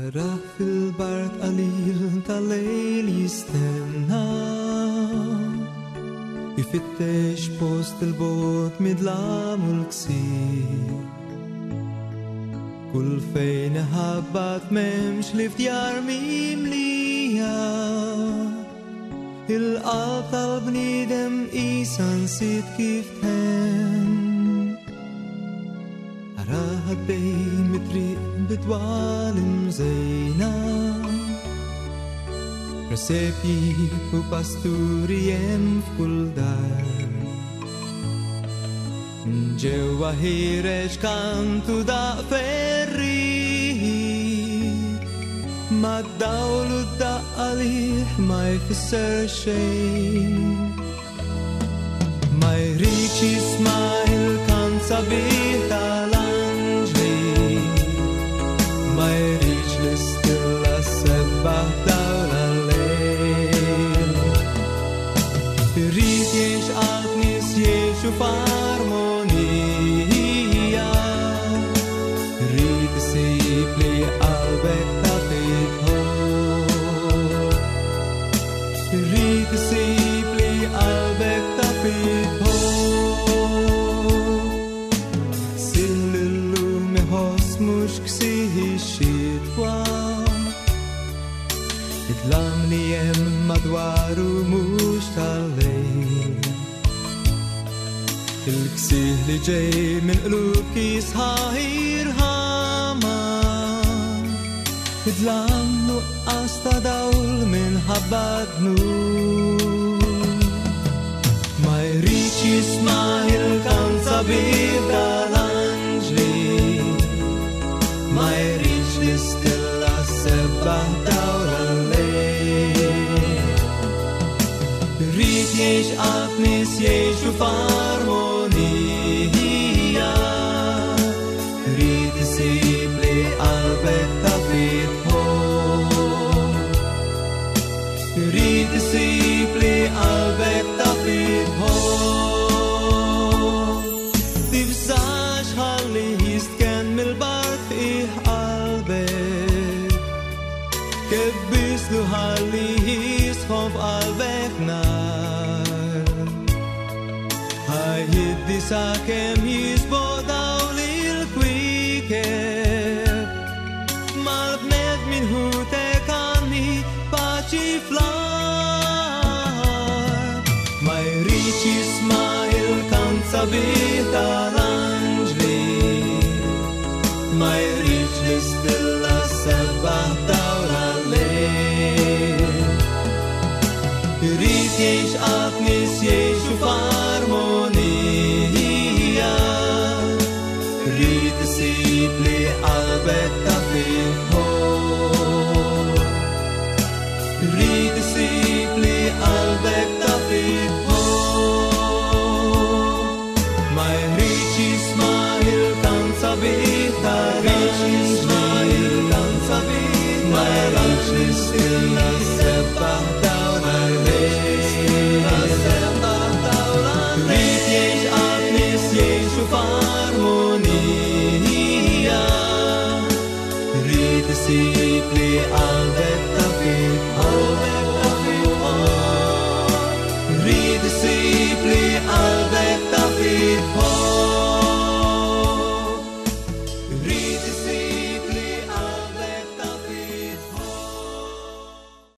Ara fil-bart qalil tal-lejl jistenna Jifittex post il-bot midlam u l-ksir Kull fejn ħabbat memx li fdjar mimlija Il-qalb tal-bnidem isan sit kif ten Ara ħaddej mitriq bidwal imżejna Presepi u pasturi jem f'kull dar Ġewa ħireġ kantu daq ferri Ma d-dawlu d-daqqa liħ ma jfisser xejn Ma jriċ jisma il-kant sabiħ tal-anġli Ma jriċ l-istilla sebbaħ dawla l-lejl Irrit jiex qalb nis jiexu f'armonija Irrit isib li qalbek ta' fitħol Irrit isib li qalbek ta' fitħol Sill-illum iħoss mux ksih xitwa Idlam li jem madwaru mux tal-lejl Il-ksih li ġej min qlub kisħaħir ħama Idlam nuqqas ta' dawl minħabba dnur Ma jriċ jisma il-kant sabiħ tal-anġli Ma jriċ l-istilla sebbaħ dawla l-lejl Irrit jiex qalb nis jiexu f'armonija Irrit isib li qalbek ta' fitħol Irrit isib li qalbek ta' fitħol Tifsax ħalli jistken mill-bart fiħ qalbek Kebbislu ħalli jisħof qalbek nar Ħajjiddi sakemm jisbodaw li l-kwikeb Mal-bnedmin hu tekanni paċi fl-ar Ma jriċ jisma il-kant sabiħ tal-anġli Ma jriċ l-istilla sebbaħ dawla l-lejl Irrit jiex qalb nis jiexu f'armonija Irrit isib li qalbek ta' fitħol Irrit isib li qalbek ta' fitħol Ma jriċ jisma il-kant sabiħ tal-anġli Ma jriċ l-istilla sebbaħ dawla l-lejl Irrit jiex qalb nis jiexu f'armonija Irrit isib li qalbek